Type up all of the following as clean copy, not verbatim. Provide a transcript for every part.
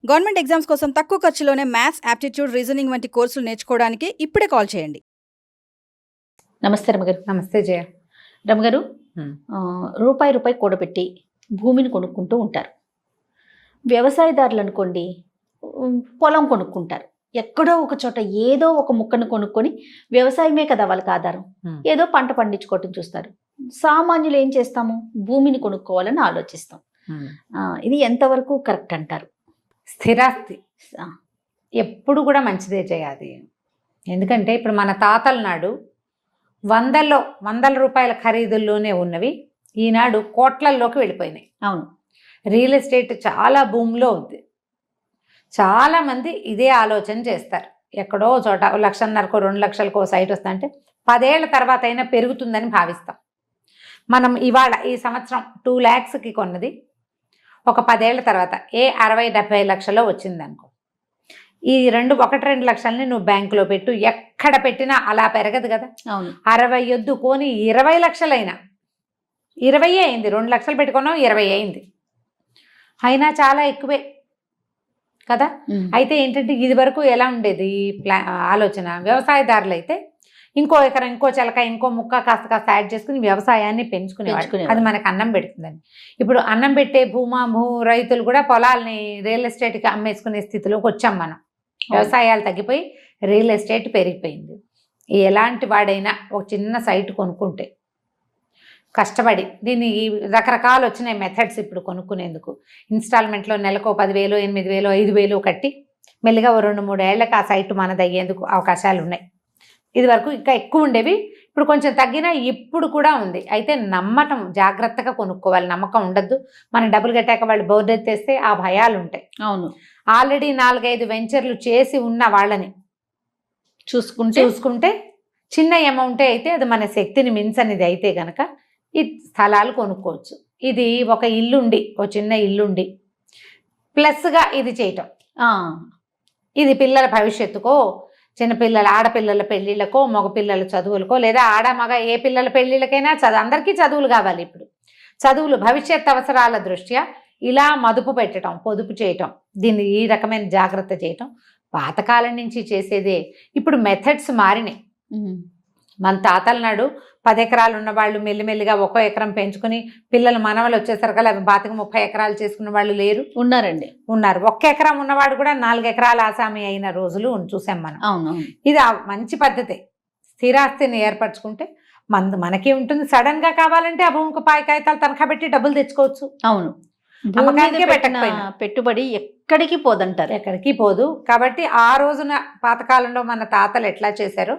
Government exams కోసం తక్కువ ఖర్చులోనే maths, aptitude, reasoning వంటి కోర్సులు నేర్చుకోవడానికి ఇప్పుడే కాల్ చేయండి. నమస్తే రమగారు. నమస్తే జయ. రమగారు, రూపాయి కూడబెట్టి భూమిని కొనుక్కుంటూ ఉంటారు. వ్యవసాయదారులు అనుకోండి, పొలం కొనుక్కుంటారు. ఎక్కడో ఒక చోట ఏదో ఒక ముక్కను కొనుక్కొని వ్యవసాయమే కదా వాళ్ళకి ఆధారం, ఏదో పంట పండించుకోవటం చూస్తారు. సామాన్యులు ఏం చేస్తాము? భూమిని కొనుక్కోవాలని ఆలోచిస్తాం. ఇది ఎంతవరకు కరెక్ట్ అంటారు? స్థిరాస్తి ఎప్పుడు కూడా మంచిదే చేయాలి. ఎందుకంటే ఇప్పుడు మన తాతల నాడు వందల రూపాయల ఖరీదుల్లోనే ఉన్నవి ఈనాడు కోట్లల్లోకి వెళ్ళిపోయినాయి. అవును, రియల్ ఎస్టేట్ చాలా భూమిలో ఉంది. చాలామంది ఇదే ఆలోచన చేస్తారు. ఎక్కడో చోట 1,50,000కో 2,00,000కో సైట్ వస్తుందంటే 10 ఏళ్ల తర్వాత అయినా పెరుగుతుందని భావిస్తాం. మనం ఇవాళ ఈ సంవత్సరం 2 lakhsకి కొన్నది ఒక 10 ఏళ్ల తర్వాత 60-70 లక్షలో వచ్చిందనుకో, ఈ 1-2 లక్షల్ని నువ్వు బ్యాంకులో పెట్టు, ఎక్కడ పెట్టినా అలా పెరగదు కదా. అవును, 60 వద్దు కొని 20 లక్షలైనా, 20 అయింది, 2 లక్షలు పెట్టుకున్నాం 20 అయింది, అయినా చాలా ఎక్కువే కదా. అయితే ఏంటంటే ఇది వరకు ఎలా ఉండేది ఆలోచన, వ్యవసాయదారులు అయితే ఇంకో ఎకరం, ఇంకో చిలక, ఇంకో ముక్క కాస్త యాడ్ చేసుకుని వ్యవసాయాన్ని పెంచుకునేవాడు. అది మనకు అన్నం పెడుతుందని. ఇప్పుడు అన్నం పెట్టే రైతులు కూడా పొలాల్ని రియల్ ఎస్టేట్కి అమ్మేసుకునే స్థితిలోకి వచ్చాం మనం. వ్యవసాయాలు తగ్గిపోయి రియల్ ఎస్టేట్ పెరిగిపోయింది. ఎలాంటి వాడైనా ఒక చిన్న సైట్ కొనుక్కుంటే కష్టపడి, దీన్ని రకరకాలు వచ్చినాయి మెథడ్స్ ఇప్పుడు కొనుక్కునేందుకు. ఇన్స్టాల్మెంట్లో నెలకు 10,000, 8,000, 5,000 కట్టి మెల్లిగా 2-3 ఏళ్లకు ఆ సైట్ మనది అయ్యేందుకు అవకాశాలు ఉన్నాయి. ఇది వరకు ఇంకా ఎక్కువ ఉండేవి, ఇప్పుడు కొంచెం తగ్గినా ఇప్పుడు కూడా ఉంది. అయితే నమ్మటం, జాగ్రత్తగా కొనుక్కోవాలి. నమ్మకం ఉండద్దు. మనం డబ్బులు కట్టాక వాళ్ళు బోర్డు ఎత్తేస్తే ఆ భయాలు ఉంటాయి. అవును, ఆల్రెడీ 4-5 వెంచర్లు చేసి ఉన్న వాళ్ళని చూసుకుంటే చిన్న అమౌంటే అయితే అది మన శక్తిని మించనిది అయితే గనక ఈ స్థలాలు కొనుక్కోవచ్చు. ఇది ఒక ఇల్లుండి, ఒక చిన్న ఇల్లుండి ప్లస్గా ఇది చేయటం, ఇది పిల్లల భవిష్యత్తుకో, చిన్నపిల్లల ఆడపిల్లల పెళ్ళిళ్ళకో, మగపిల్లల చదువులకో, లేదా మగ ఏ పిల్లల పెళ్ళిళ్ళకైనా అందరికీ చదువులు కావాలి. ఇప్పుడు చదువులు భవిష్యత్ అవసరాల దృష్ట్యా ఇలా మదుపు పెట్టడం, పొదుపు చేయటం, దీన్ని ఈ రకమైన జాగ్రత్త చేయటం పాతకాలం నుంచి చేసేదే. ఇప్పుడు మెథడ్స్ మారినాయి. మన తాతల నాడు 10 ఎకరాలు ఉన్నవాళ్ళు మెల్లిమెల్లిగా 1 ఎకరం పెంచుకుని పిల్లలు మనవలు వచ్చేసరికల్లా 30 ఎకరాలు చేసుకున్న వాళ్ళు లేరు, ఉన్నారు. 1 ఎకరం ఉన్నవాడు కూడా 4 ఎకరాల ఆసామి అయిన రోజులు చూసాం మనం. అవును, ఇది మంచి పద్ధతే. స్థిరాస్తిని ఏర్పరచుకుంటే మనకి ఉంటుంది. సడన్ గా కావాలంటే ఆ భూమికి కాగితాలు తనఖా పెట్టి డబ్బులు తెచ్చుకోవచ్చు. అవును, పెట్టుబడి ఎక్కడికి పోదు. కాబట్టి ఆ రోజున పాతకాలంలో మన తాతలు ఎట్లా చేశారో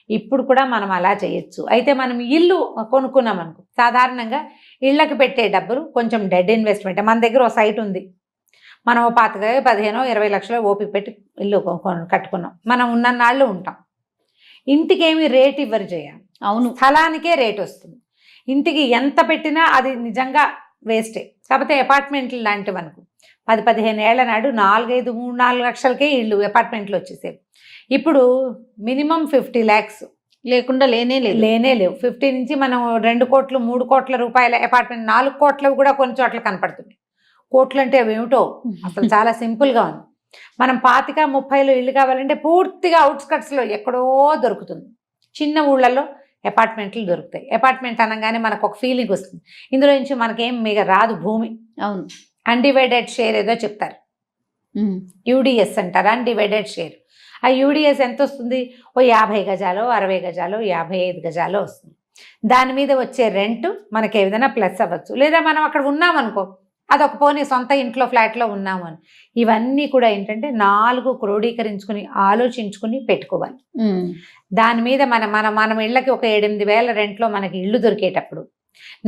ఇప్పుడు కూడా మనం అలా చేయొచ్చు. అయితే మనం ఇల్లు కొనుక్కున్నాం అనుకో, సాధారణంగా ఇళ్ళకి పెట్టే డబ్బులు కొంచెం డెడ్ ఇన్వెస్ట్మెంట్. మన దగ్గర ఒక సైట్ ఉంది, మనం 15-20 లక్షలు ఓపిక పెట్టి ఇల్లు కట్టుకున్నాం, మనం ఉన్న నాళ్ళు ఉంటాం. ఇంటికి ఏమి రేట్ ఇవ్వరు చేయాలి. అవును, స్థలానికే రేట్ వస్తుంది. ఇంటికి ఎంత పెట్టినా అది నిజంగా వేస్టే. కాకపోతే అపార్ట్మెంట్లు లాంటివి అనుకో, 10-15 ఏళ్ల నాడు 4-5-3-4 లక్షలకే ఇళ్ళు అపార్ట్మెంట్లు వచ్చేసేవి. ఇప్పుడు మినిమం 50 lakhs లేకుండా లేనే లేవు. 50 నుంచి మనం 2 కోట్లు 3 కోట్ల రూపాయల అపార్ట్మెంట్, 4 కోట్లవి కూడా కొన్ని చోట్ల కనపడుతుంది. కోట్లు అంటే అవి ఏమిటో అసలు చాలా సింపుల్గా ఉంది. మనం 25-30లో ఇల్లు కావాలంటే పూర్తిగా అవుట్స్కట్స్లో ఎక్కడో దొరుకుతుంది. చిన్న ఊళ్ళల్లో అపార్ట్మెంట్లు దొరుకుతాయి. అపార్ట్మెంట్ అనగానే మనకు ఒక ఫీలింగ్ వస్తుంది. ఇందులో నుంచి మనకేం మిగ రాదు భూమి. అవును, అన్డివైడెడ్ షేర్ ఏదో చెప్తారు, UDS అంటారు, అన్డివైడెడ్ షేర్. ఆ UDS ఎంత వస్తుంది? 50 గజాలో 60 గజాలో 55 గజాలో వస్తుంది. దాని మీద వచ్చే రెంట్ మనకి ఏదైనా ప్లస్ అవ్వచ్చు. లేదా మనం అక్కడ ఉన్నామనుకో, అదొక పోనీ సొంత ఇంట్లో ఫ్లాట్లో ఉన్నాము అని. ఇవన్నీ కూడా ఏంటంటే 4 క్రోడీకరించుకుని ఆలోచించుకుని పెట్టుకోవాలి. దాని మీద మనం ఇళ్ళకి ఒక 8-8 వేల రెంట్లో మనకి ఇళ్ళు దొరికేటప్పుడు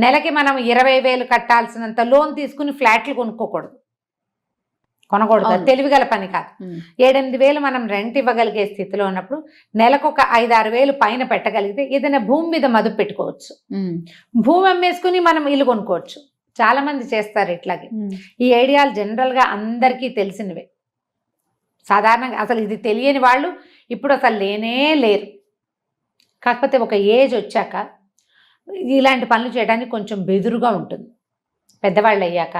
నెలకి మనం 20,000 కట్టాల్సినంత లోన్ తీసుకుని ఫ్లాట్లు కొనుక్కోకూడదు, తెలివిగల పని కాదు. 7-8 వేలు మనం రెంట్ ఇవ్వగలిగే స్థితిలో ఉన్నప్పుడు నెలకు ఒక 5-6 వేలు పైన పెట్టగలిగితే ఏదైనా భూమి మీద మదుపు పెట్టుకోవచ్చు. భూమి అమ్మేసుకుని మనం ఇల్లు కొనుక్కోవచ్చు. చాలా మంది చేస్తారు ఇట్లాగే. ఈ ఐడియాలు జనరల్గా అందరికీ తెలిసినవే. సాధారణంగా అసలు ఇది తెలియని వాళ్ళు ఇప్పుడు అసలు లేరు. కాకపోతే ఒక ఏజ్ వచ్చాక ఇలాంటి పనులు చేయడానికి కొంచెం బెదురుగా ఉంటుంది. పెద్దవాళ్ళు అయ్యాక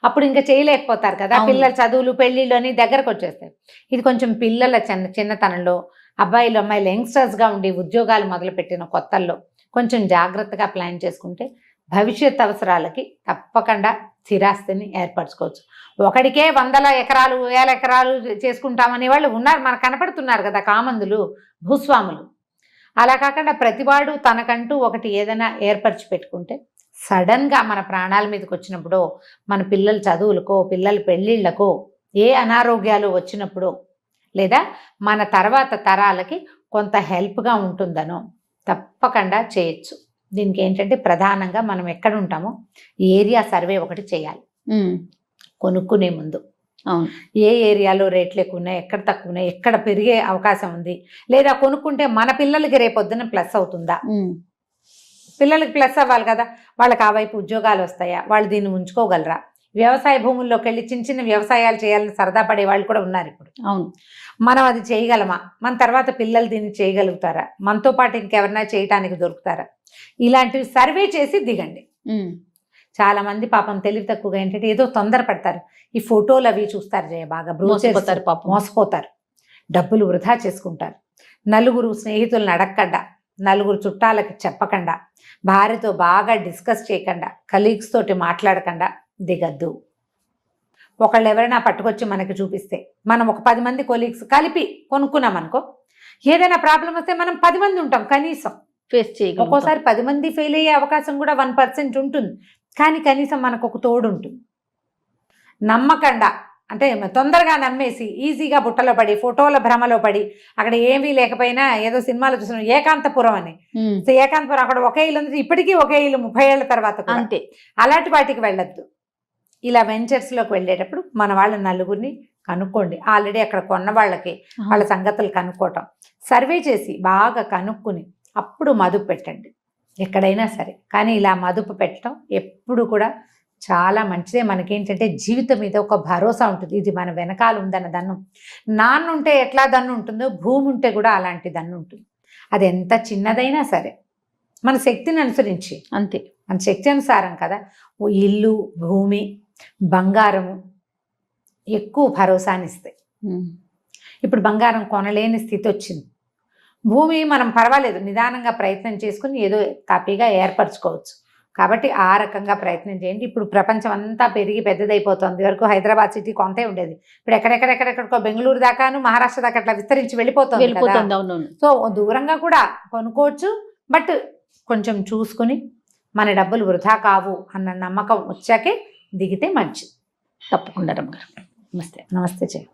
అప్పుడు ఇంకా చేయలేకపోతారు కదా, అవును. పిల్లల చదువులు పెళ్ళిళ్ళు అని దగ్గరకు వచ్చేస్తాయి. ఇది కొంచెం పిల్లల చిన్నతనంలో అబ్బాయిలు అమ్మాయిలు యంగ్స్టర్స్గా ఉండి ఉద్యోగాలు మొదలుపెట్టిన కొత్తల్లో కొంచెం జాగ్రత్తగా ప్లాన్ చేసుకుంటే భవిష్యత్ అవసరాలకి తప్పకుండా స్థిరాస్తిని ఏర్పరచుకోవచ్చు. ఒకడికే 100 ఎకరాలు 1000 ఎకరాలు చేసుకుంటామనే వాళ్ళు ఉన్నారు, మనకు కనపడుతున్నారు కదా కామందులు, భూస్వాములు. అలా కాకుండా ప్రతివాడు తనకంటూ ఒకటి ఏదైనా ఏర్పరిచి పెట్టుకుంటే సడన్గా మన ప్రాణాల మీదకి వచ్చినప్పుడు, మన పిల్లల చదువులకో పిల్లల పెళ్ళిళ్ళకో ఏ అనారోగ్యాలు వచ్చినప్పుడు, లేదా మన తర్వాత తరాలకి కొంత హెల్ప్గా ఉంటుందనో తప్పకుండా చేయొచ్చు. దీనికి ఏంటంటే ప్రధానంగా మనం ఎక్కడ ఉంటామో ఏరియా సర్వే ఒకటి చేయాలి కొనుక్కునే ముందు. అవును. ఏ ఏరియాలో రేట్లు ఎక్కువ ఉన్నాయి, ఎక్కడ తక్కువ ఉన్నాయి, ఎక్కడ పెరిగే అవకాశం ఉంది, లేదా కొనుక్కుంటే మన పిల్లలకి రేపొద్దున ప్లస్ అవుతుందా, పిల్లలకి ప్లస్ అవ్వాలి కదా, వాళ్ళకి ఆ వైపు ఉద్యోగాలు వస్తాయా, వాళ్ళు దీన్ని ఉంచుకోగలరా, వ్యవసాయ భూముల్లోకి వెళ్ళి చిన్న చిన్న వ్యవసాయాలు చేయాలని సరదా పడే వాళ్ళు కూడా ఉన్నారు ఇప్పుడు. అవును. మనం అది చేయగలమా, మన తర్వాత పిల్లలు దీన్ని చేయగలుగుతారా, మనతో పాటు ఇంకెవరైనా చేయటానికి దొరుకుతారా, ఇలాంటివి సర్వే చేసి దిగండి. చాలా మంది పాపం తెలివి తక్కువగా ఏంటంటే ఏదో తొందరపడతారు, ఈ ఫోటోలు అవి చూస్తారు జయ బాగా మోసపోతారు పాపం. మోసపోతారు, డబ్బులు వృధా చేసుకుంటారు. నలుగురు స్నేహితులను అడగకుండా, నలుగురు చుట్టాలకి చెప్పకుండా, భార్యతో బాగా డిస్కస్ చేయకుండా, కలీగ్స్ తోటి మాట్లాడకుండా దిగద్దు. ఒకళ్ళు ఎవరైనా పట్టుకొచ్చి మనకి చూపిస్తే మనం ఒక 10 మంది కొలీగ్స్ కలిపి కొనుక్కున్నాం అనుకో, ఏదైనా ప్రాబ్లం వస్తే మనం 10 మంది ఉంటాం కనీసం. ఫేస్ చేయగలుగుతాం. ఒక్కోసారి 10 మంది ఫెయిల్ అయ్యే అవకాశం కూడా 1% ఉంటుంది, కానీ కనీసం మనకు ఒక తోడు ఉంటుంది. నమ్మకండా అంటే తొందరగా నమ్మేసి ఈజీగా బుట్టలో పడి ఫోటోల భ్రమలో పడి అక్కడ ఏమీ లేకపోయినా ఏదో సినిమాలో చూసిన ఏకాంతపురం అని, ఏకాంతపురం అక్కడ ఒకే ఇల్లు ఉంది, ఇప్పటికీ ఒకే ఇల్లు 30 ఏళ్ల తర్వాత కూడా. అంతే. అలాంటి వాటికి వెళ్ళొద్దు. ఇలా వెంచర్స్లోకి వెళ్ళేటప్పుడు మన వాళ్ళ నలుగురిని కనుక్కోండి. ఆల్రెడీ అక్కడ కొన్న వాళ్ళకి వాళ్ళ సంగతులు కనుక్కోవటం, సర్వే చేసి బాగా కనుక్కుని అప్పుడు మదుపు పెట్టండి ఎక్కడైనా సరే. కానీ ఇలా మదుపు పెట్టడం ఎప్పుడు కూడా చాలా మంచిదే. మనకేంటంటే జీవితం మీద ఒక భరోసా ఉంటుంది, ఇది మన వెనకాల ఉందన్న దన్ను. నాన్న ఉంటే ఎట్లా దన్ను ఉంటుందో భూమి ఉంటే కూడా అలాంటి దన్ను ఉంటుంది. అది ఎంత చిన్నదైనా సరే మన శక్తిని అనుసరించి, అంతే, మన శక్తి అనుసారం కదా. ఓ ఇల్లు, భూమి, బంగారము ఎక్కువ భరోసాని ఇస్తాయి. ఇప్పుడు బంగారం కొనలేని స్థితి వచ్చింది, భూమి మనం పర్వాలేదు నిదానంగా ప్రయత్నం చేసుకుని ఏదో కాపీగా ఏర్పరచుకోవచ్చు. కాబట్టి ఆ రకంగా ప్రయత్నం చేయండి. ఇప్పుడు ప్రపంచం అంతా పెరిగి పెద్దదైపోతుంది. వరకు హైదరాబాద్ సిటీ కొంతే ఉండేది, ఇప్పుడు ఎక్కడెక్కడెక్కడెక్కడికో బెంగళూరు దాకాను మహారాష్ట్ర దాకా అట్లా విస్తరించి వెళ్ళిపోతుంది. సో దూరంగా కూడా కొనుక్కోవచ్చు, బట్ కొంచెం చూసుకుని మన డబ్బులు వృధా కావు అన్న నమ్మకం వచ్చాకే దిగితే మంచిది. తప్పకుండా రమ్మగారు. నమస్తే. నమస్తే చెయ్యి.